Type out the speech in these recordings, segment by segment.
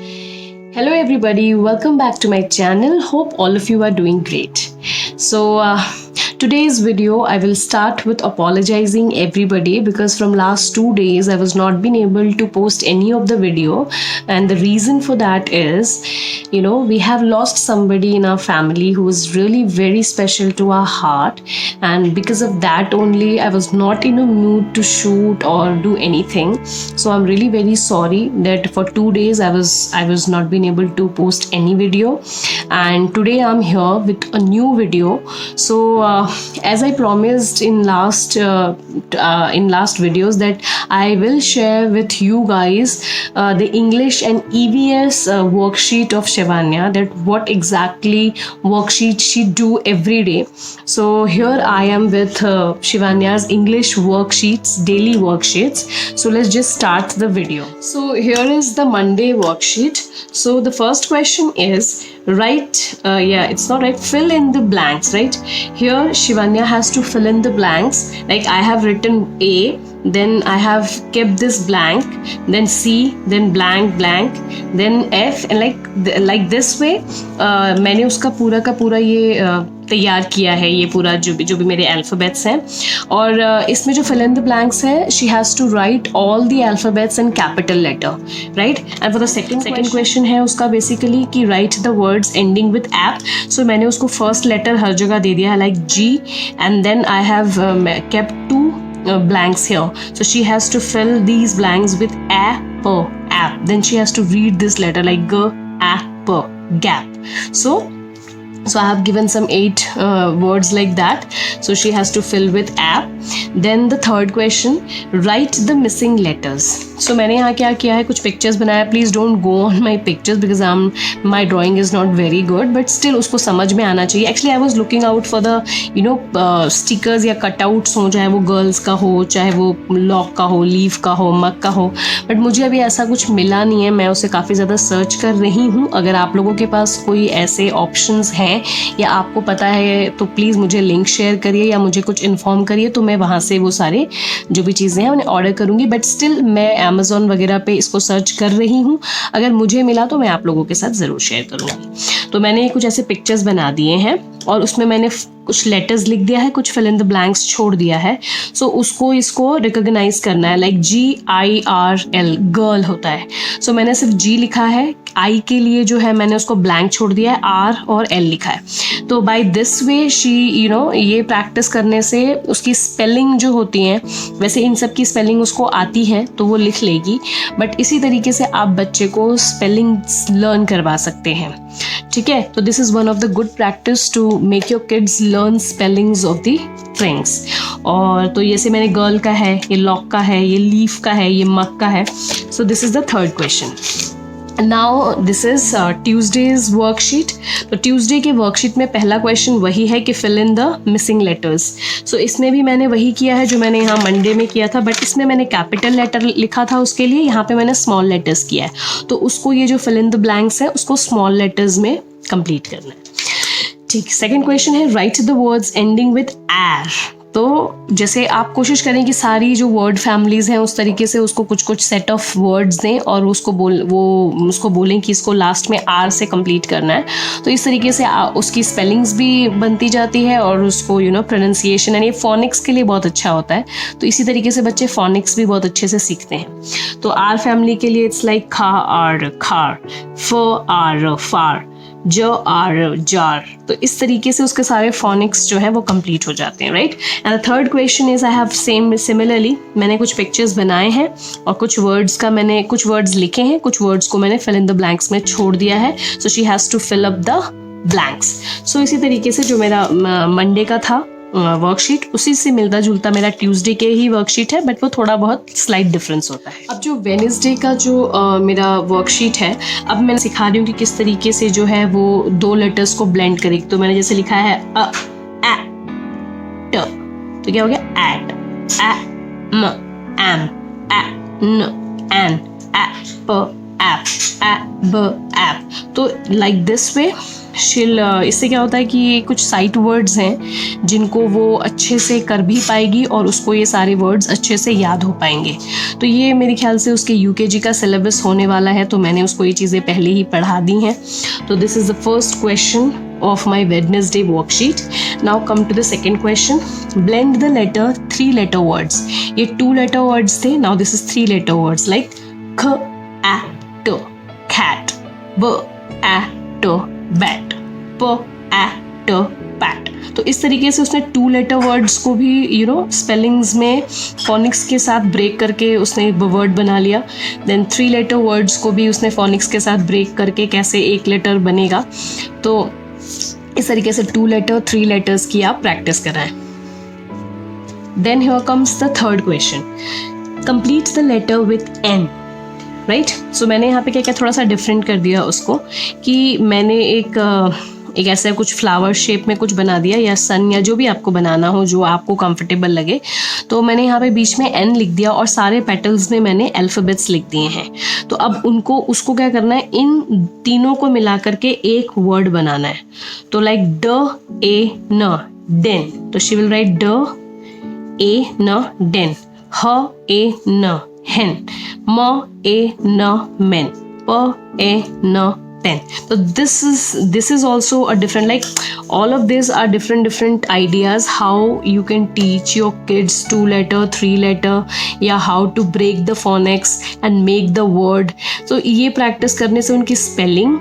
Hello everybody, welcome back to my channel. Hope all of you are doing great. So today's video I will start with apologizing everybody because from last 2 days I was not been able to post any of the video, and the reason for that is we have lost somebody in our family who was really very special to our heart, and because of that only I was not in a mood to shoot or do anything. So I'm really very sorry that for 2 days I was not been able to post any video, and today I'm here with a new video. So as I promised in last videos that I will share with you guys the English and EVS worksheet of Shivanya, that what exactly worksheet she do every day. So here I am with Shivanya's English worksheets, daily worksheets. So let's just start the video. So here is the Monday worksheet. So the first question is fill in the blanks, right? Here Shivanya has to fill in the blanks. Like I have written A, then I have kept this blank, then C, then blank, then F, and like this way मैंने उसका पूरा का पूरा ये तैयार किया है, ये पूरा जो भी मेरे अल्फ़ाबेट्स हैं. और इसमें जो fill in the blanks है, she has to write all the alphabets in capital letter, right? And for the second question है उसका basically कि write the words ending with app. So मैंने उसको first letter हर जगह दे दिया है, like G, and then I have kept two blanks here. So she has to fill these blanks with app. Then she has to read this letter like G, app, gap. So I have given some 8 words like that. So she has to fill with app. Then the third question, write the missing letters. So मैंने यहाँ क्या किया है, कुछ pictures बनाया. Please don't go on my pictures because my drawing is not very good, but still उसको समझ में आना चाहिए. Actually I was looking out for the stickers या cutouts हो, चाहे वो girls का हो, चाहे वो lock का हो, leaf का हो, mug का हो, but मुझे अभी ऐसा कुछ मिला नहीं है. मैं उसे काफ़ी ज़्यादा सर्च कर रही हूँ. अगर आप लोगों के पास कोई ऐसे ऑप्शंस हैं या आपको पता है तो प्लीज़ मुझे लिंक शेयर करिए या मुझे कुछ इन्फॉर्म करिए, तो मैं वहाँ से वो सारे जो भी चीज़ें हैं उन्हें ऑर्डर करूँगी. बट स्टिल मैं अमेज़ॉन वगैरह पे इसको सर्च कर रही हूँ. अगर मुझे मिला तो मैं आप लोगों के साथ ज़रूर शेयर करूँगी. तो मैंने कुछ ऐसे पिक्चर्स बना दिए हैं और उसमें मैंने कुछ लेटर्स लिख दिया है, कुछ फिल इन द ब्लैंक्स छोड़ दिया है. सो इसको रिकॉग्नाइज करना है. लाइक GIRL, गर्ल होता है. सो मैंने सिर्फ G लिखा है. I के लिए जो है मैंने उसको ब्लैंक छोड़ दिया है, R और L लिखा है. तो बाय दिस वे शी ये प्रैक्टिस करने से उसकी स्पेलिंग जो होती हैं, वैसे इन सब की स्पेलिंग उसको आती है तो वो लिख लेगी. बट इसी तरीके से आप बच्चे को स्पेलिंग लर्न करवा सकते हैं. ठीक है, तो this is one of the good practice to make your kids learn spellings of the things. और तो जैसे मैंने गर्ल का है, ये लॉक का है, ये लीफ का है, ये मग का है. So this is the third question. Now this is Tuesday's worksheet. तो ट्यूसडे के वर्कशीट में पहला क्वेश्चन वही है कि fill in the missing letters. So इसमें भी मैंने वही किया है जो मैंने यहाँ मंडे में किया था, बट इसमें मैंने कैपिटल लेटर लिखा था उसके लिए, यहाँ पे मैंने स्मॉल लेटर्स किया है. तो उसको ये जो फिल इन द ब्लैंक्स है उसको स्मॉल लेटर्स में कंप्लीट करना है. ठीक. सेकेंड क्वेश्चन है right the words ending with एर. तो जैसे आप कोशिश करें कि सारी जो वर्ड फैमिलीज़ हैं उस तरीके से उसको कुछ सेट ऑफ वर्ड्स दें और उसको बोलें कि इसको लास्ट में आर से कंप्लीट करना है. तो इस तरीके से उसकी स्पेलिंग्स भी बनती जाती है और उसको प्रोनाउंसिएशन एंड ये फोनिक्स के लिए बहुत अच्छा होता है. तो इसी तरीके से बच्चे फोनिक्स भी बहुत अच्छे से सीखते हैं. तो आर फैमिली के लिए इट्स लाइक खा आर खार, फ आर फार, ज आर जार. तो इस तरीके से उसके सारे फोनिक्स जो हैं वो कंप्लीट हो जाते हैं, right. And the third question is I have similarly मैंने कुछ पिक्चर्स बनाए हैं और कुछ वर्ड्स लिखे हैं, कुछ वर्ड्स को मैंने फिल इन द ब्लैंक्स में छोड़ दिया है. So she has to fill up the blanks. So इसी तरीके से जो मेरा मंडे का था वर्कशीट, उसी से मिलता जुलता मेरा ट्यूसडे के ही वर्कशीट है, बट वो थोड़ा बहुत स्लाइट डिफरेंस होता है. अब जो वेडनेसडे का जो मेरा वर्कशीट है, अब मैं सिखा रही हूँ कि किस तरीके से जो है वो 2 लेटर्स को ब्लेंड करें. तो मैंने जैसे लिखा है ट, तो क्या हो गया एट, म, एम, न, एन, प, एप, ब, एप. तो लाइक दिस वे इससे क्या होता है कि कुछ साइट वर्ड्स हैं जिनको वो अच्छे से कर भी पाएगी और उसको ये सारे वर्ड्स अच्छे से याद हो पाएंगे। तो ये मेरे ख्याल से उसके यूकेजी का सिलेबस होने वाला है, तो मैंने उसको ये चीज़ें पहले ही पढ़ा दी हैं। तो this is the first question of my Wednesday worksheet. Now come to the second question. Blend the letter 3 letter words. ये 2 letter words थे. Now this is 3 letter words like k, a, t, cat, b, a, t, bat, p, a, t, pat. तो इस तरीके से उसने 2 letter words को भी spellings में फोनिक्स के साथ ब्रेक करके उसने वर्ड बना लिया। देन 3 लेटर वर्ड्स को भी उसने फोनिक्स के साथ ब्रेक करके कैसे एक लेटर बनेगा। तो इस तरीके से 2 लेटर 3 लेटर्स की आप प्रैक्टिस कराएं। Then here comes the third question, complete the letter with N, right. So मैंने यहाँ पे क्या क्या थोड़ा सा डिफरेंट कर दिया उसको, कि मैंने एक ऐसा कुछ फ्लावर शेप में कुछ बना दिया, या सन, या जो भी आपको बनाना हो जो आपको कंफर्टेबल लगे। तो मैंने यहाँ पे बीच में एन लिख दिया और सारे पेटल्स में मैंने अल्फ़ाबेट्स लिख दिए हैं। तो अब उसको क्या करना है, इन तीनों को मिला करके एक वर्ड बनाना है। तो लाइक ड ए न, डेन, तो शी विल राइट ड ए न डेन, ह ए न hen, m a n men, p a n pen. So this is also a different, like all of these are different ideas how you can teach your kids 2 letter 3 letter, या how to break the phonics and make the word. So ये practice करने से उनकी spelling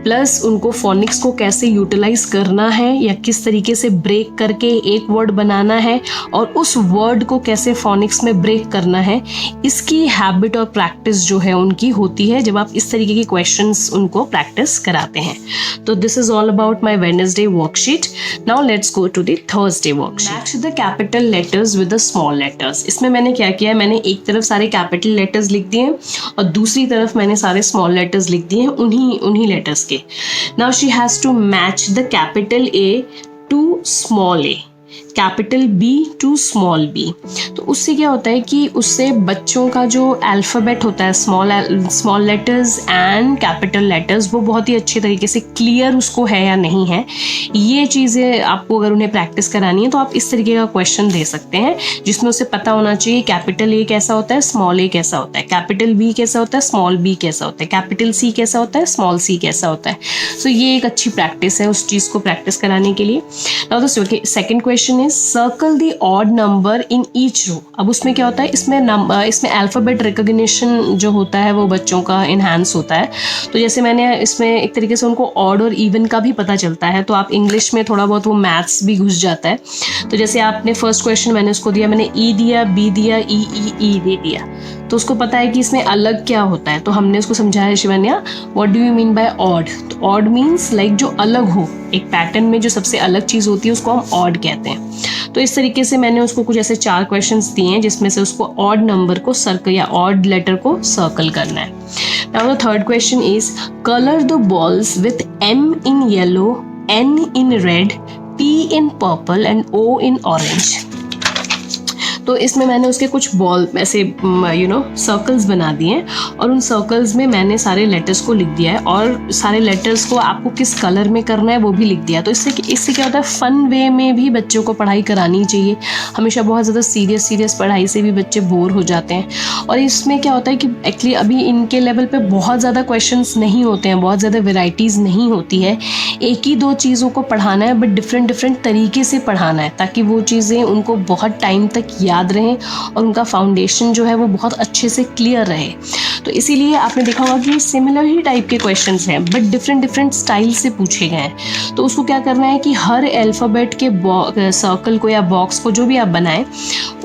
plus उनको phoenix को कैसे utilise करना है या किस तरीके से ब्रेक करके एक वर्ड बनाना है और उस वर्ड को कैसे फोनिक्स में ब्रेक करना है, इसकी हैबिट और प्रैक्टिस जो है उनकी होती है जब आप इस तरीके के क्वेश्चंस उनको प्रैक्टिस कराते हैं। तो this is all about my Wednesday worksheet. Now let's go to the Thursday worksheet. Match the capital letters with the small letters. इसमें मैंने क्या किया है, मैंने एक तरफ सारे कैपिटल लेटर्स लिख दिए और दूसरी तरफ मैंने सारे स्मॉल लेटर्स लिख दिए हैं उन्हीं letters. Now she has to match the capital A to small a, capital B to small b। तो उससे क्या होता है कि उससे बच्चों का जो अल्फ़ाबेट होता है, small letters and capital letters, वो बहुत ही अच्छे तरीके से क्लियर उसको है या नहीं है। ये चीज़ें आपको अगर उन्हें प्रैक्टिस करानी है तो आप इस तरीके का क्वेश्चन दे सकते हैं जिसमें उसे पता होना चाहिए कैपिटल A कैसा होता है, स्मॉल a कैसा होता है, कैपिटल B कैसा होता है, स्मॉल b कैसा होता है, कैपिटल C कैसा होता है, स्मॉल c कैसा होता है। सो ये एक अच्छी प्रैक्टिस है उस चीज़ को प्रैक्टिस कराने के लिए। Now the second question is circle the odd number in each row. अब उसमें क्या होता है, इसमें अल्फाबेट रिकॉग्निशन जो होता है वो बच्चों का इनहांस होता है। तो जैसे मैंने इसमें एक तरीके से उनको ऑड और इवन का भी पता चलता है, तो आप इंग्लिश में थोड़ा बहुत वो मैथ्स भी घुस जाता है। तो जैसे आपने फर्स्ट क्वेश्चन मैंने उसको दिया, मैंने ई दिया, बी दिया, ई दे दिया, तो उसको पता है कि इसमें अलग क्या होता है। तो हमने उसको समझाया, Shivanya what do you mean by odd. तो ऑड मीन्स लाइक जो अलग हो, एक पैटर्न में जो सबसे अलग चीज़ होती है उसको हम ऑड कहते हैं। तो इस तरीके से मैंने उसको कुछ ऐसे 4 क्वेश्चंस दिए हैं जिसमें से उसको ऑड नंबर को सर्कल या ऑड लेटर को सर्कल करना है। Now the third question is colour the balls with M in yellow, N in red, P in purple and O in orange. तो इसमें मैंने उसके कुछ बॉल ऐसे सर्कल्स बना दिए हैं और उन सर्कल्स में मैंने सारे लेटर्स को लिख दिया है और सारे लेटर्स को आपको किस कलर में करना है वो भी लिख दिया। तो इससे क्या होता है, फन वे में भी बच्चों को पढ़ाई करानी चाहिए। हमेशा बहुत ज़्यादा सीरियस पढ़ाई से भी बच्चे बोर हो जाते हैं। और इसमें क्या होता है कि एक्चुअली अभी इनके लेवल पे बहुत ज़्यादा क्वेश्चंस नहीं होते हैं, बहुत ज़्यादा वेराइटीज़ नहीं होती है। एक ही 2 चीज़ों को पढ़ाना है, बट डिफरेंट तरीके से पढ़ाना है ताकि वो चीज़ें उनको बहुत टाइम तक याद रहें और उनका फाउंडेशन जो है वो बहुत अच्छे से क्लियर रहे। तो इसीलिए आपने देखा होगा कि सिमिलर ही टाइप के क्वेश्चंस हैं बट डिफरेंट स्टाइल से पूछे गए हैं। तो उसको क्या करना है कि हर अल्फ़ाबेट के सर्कल को या बॉक्स को जो भी आप बनाएं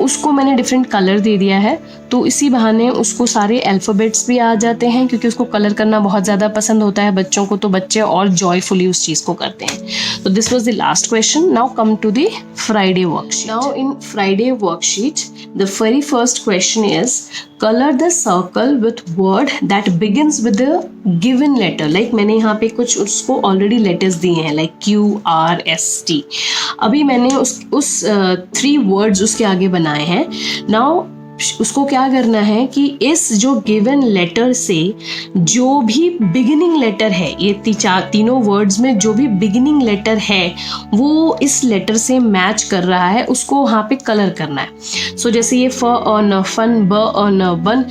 उसको मैंने डिफरेंट कलर दे दिया है। तो इसी बहाने उसको सारे अल्फ़ाबेट्स भी आ जाते हैं, क्योंकि उसको कलर करना बहुत ज़्यादा पसंद होता है बच्चों को, तो बच्चे और जॉयफुली उस चीज़ को करते हैं। तो this was the last question. Now come to the Friday worksheet. Now in Friday worksheet the very first question is color the circle with word that begins with a given letter। like मैंने यहाँ पे कुछ उसको already letters दिए हैं like Q R S T। अभी मैंने उस 3 वर्ड्स उसके आगे बनाए हैं। नाउ उसको क्या करना है कि इस जो गिवन लेटर से जो भी बिगिनिंग लेटर है, ये तीनों वर्ड्स में जो भी बिगिनिंग लेटर है वो इस लेटर से मैच कर रहा है, उसको वहाँ पे कलर करना है। सो जैसे ये फ और न फन, ब और न बन,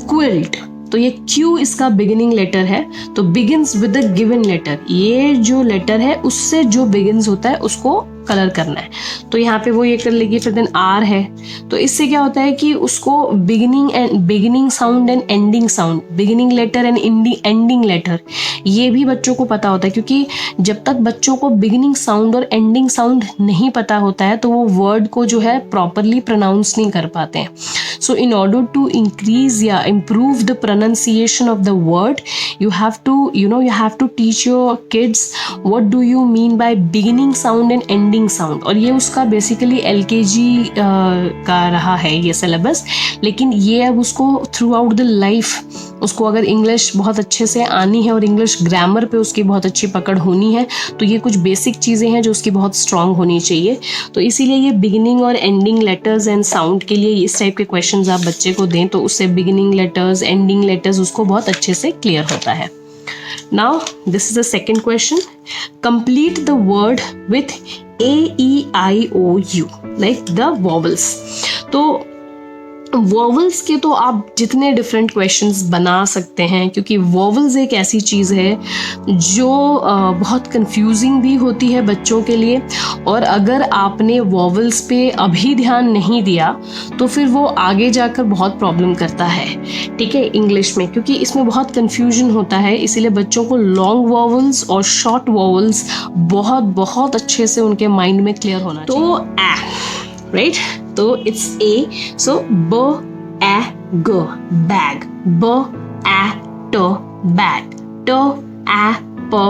क्विल्ट, तो ये क्यू इसका बिगिनिंग लेटर है, तो begins with the given letter, ये जो लेटर है उससे जो बिगिंस होता है उसको कलर करना है। तो यहाँ पे वो ये कर लेगी। फिर देन आर है, तो इससे क्या होता है कि उसको beginning sound and ending sound, beginning letter and ending letter, ये भी बच्चों को पता होता है, क्योंकि जब तक बच्चों को बिगिनिंग साउंड और एंडिंग साउंड नहीं पता होता है तो वो वर्ड को जो है प्रॉपरली प्रोनाउंस नहीं कर पाते हैं। So in order to increase improve the pronunciation of the word, you have to teach your kids what do you mean by beginning sound and ending sound। और ये उसका बेसिकली LKG का रहा है ये सिलेबस, लेकिन ये अब उसको थ्रू आउट द लाइफ उसको अगर इंग्लिश बहुत अच्छे से आनी है और इंग्लिश ग्रामर पे उसकी बहुत अच्छी पकड़ होनी है तो ये कुछ बेसिक चीज़ें हैं जो उसकी बहुत स्ट्रांग होनी चाहिए। तो इसीलिए ये बिगिनिंग और एंडिंग लेटर्स एंड साउंड के लिए इस टाइप के क्वेश्चंस आप बच्चे को दें तो उससे बिगिनिंग लेटर्स, एंडिंग लेटर्स उसको बहुत अच्छे से क्लियर होता है। Now this is the second question, complete the word with AEIOU like the vowels. तो वॉवल्स के तो आप जितने डिफरेंट क्वेश्चंस बना सकते हैं, क्योंकि वॉवल्स एक ऐसी चीज़ है जो बहुत कंफ्यूजिंग भी होती है बच्चों के लिए, और अगर आपने वॉवल्स पे अभी ध्यान नहीं दिया तो फिर वो आगे जाकर बहुत प्रॉब्लम करता है, ठीक है, इंग्लिश में, क्योंकि इसमें बहुत कंफ्यूजन होता है। इसीलिए बच्चों को लॉन्ग वॉवल्स और शॉर्ट वॉवल्स बहुत बहुत अच्छे से उनके माइंड में क्लियर होना चाहिए। तो राइट, तो it's A, so B A G bag, B A T bat, T A P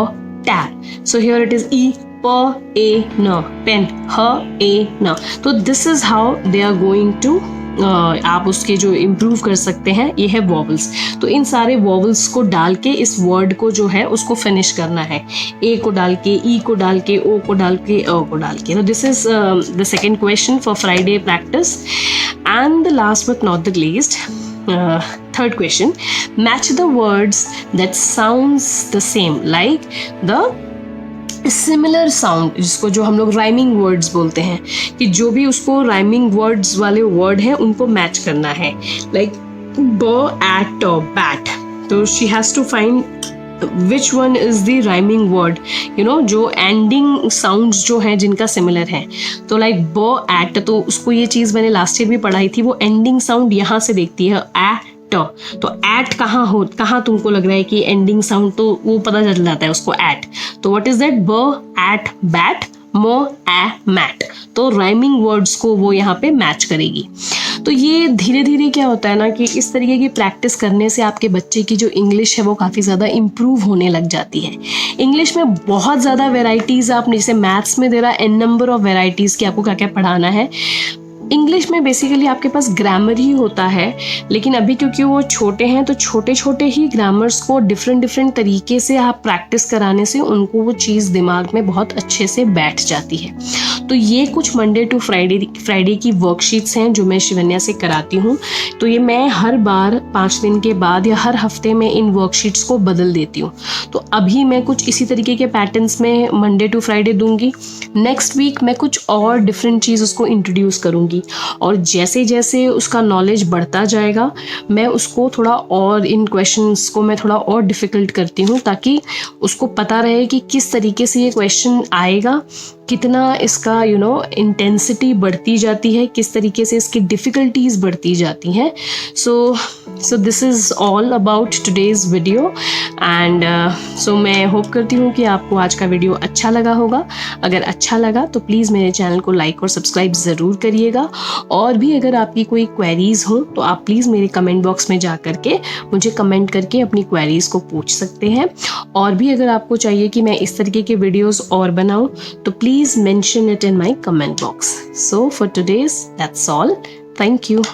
tat, so here it is E P A N pen, H A N। तो this is how they are going to आप उसके जो improve कर सकते हैं, ये है vowels. तो इन सारे वॉवल्स को डाल के इस वर्ड को जो है उसको फिनिश करना है, ए को डाल के, ई को डाल के, ओ को डाल के, अ को डाल के। तो this is the second question for Friday practice. And the last but not the least, third question, match the words that sounds the same like the similar sound, जिसको जो हम लोग राइमिंग वर्ड्स बोलते हैं, कि जो भी उसको राइमिंग वर्ड्स वाले वर्ड हैं उनको मैच करना है, लाइक ब एट बैट। तो she has to find which one is the rhyming word, जो एंडिंग साउंड्स जो हैं जिनका सिमिलर है। तो लाइक ब एट, तो उसको ये चीज़ मैंने लास्ट ईयर भी पढ़ाई थी, वो एंडिंग साउंड यहाँ से देखती है तो एट कहाँ तुमको लग रहा है कि एंडिंग साउंड, तो वो पता चल जाता है उसको एट। तो what is that, b at bat, m a mat. तो राइमिंग वर्ड्स को वो यहाँ पे मैच करेगी। तो ये धीरे धीरे क्या होता है ना कि इस तरीके की प्रैक्टिस करने से आपके बच्चे की जो इंग्लिश है वो काफ़ी ज़्यादा इम्प्रूव होने लग जाती है। इंग्लिश में बहुत ज़्यादा वेराइटीज़, आप जैसे मैथ्स में दे रहा एन नंबर ऑफ वेराइटीज़ कि आपको क्या क्या पढ़ाना है, इंग्लिश में बेसिकली आपके पास ग्रामर ही होता है, लेकिन अभी क्योंकि वो छोटे हैं तो छोटे छोटे ही ग्रामर्स को डिफरेंट तरीके से आप प्रैक्टिस कराने से उनको वो चीज़ दिमाग में बहुत अच्छे से बैठ जाती है। तो ये कुछ मंडे टू फ्राइडे की वर्कशीट्स हैं जो मैं शिवन्या से कराती हूँ। तो ये मैं हर बार 5 दिन के बाद या हर हफ्ते में इन वर्कशीट्स को बदल देती हूँ। तो अभी मैं कुछ इसी तरीके के पैटर्न्स में मंडे टू फ्राइडे दूंगी, नेक्स्ट वीक मैं कुछ और डिफरेंट चीज़ उसको इंट्रोड्यूस करूँगी, और जैसे जैसे उसका नॉलेज बढ़ता जाएगा मैं उसको थोड़ा और, इन क्वेश्चंस को मैं थोड़ा और डिफ़िकल्ट करती हूँ ताकि उसको पता रहे कि किस तरीके से ये क्वेश्चन आएगा, कितना इसका इंटेंसिटी बढ़ती जाती है, किस तरीके से इसकी डिफ़िकल्टीज़ बढ़ती जाती हैं। सो this is all about today's video and so मैं होप करती हूँ कि आपको आज का वीडियो अच्छा लगा होगा। अगर अच्छा लगा तो प्लीज़ मेरे चैनल को लाइक और सब्सक्राइब ज़रूर करिएगा, और भी अगर आपकी कोई क्वेरीज़ हो तो आप प्लीज़ मेरे कमेंट बॉक्स में जा करके मुझे कमेंट करके अपनी क्वेरीज़ को पूछ सकते हैं। और भी अगर आपको चाहिए कि मैं इस तरीके के वीडियोज़ और बनाऊँ तो please mention it in my comment box. So for today's, that's all. Thank you.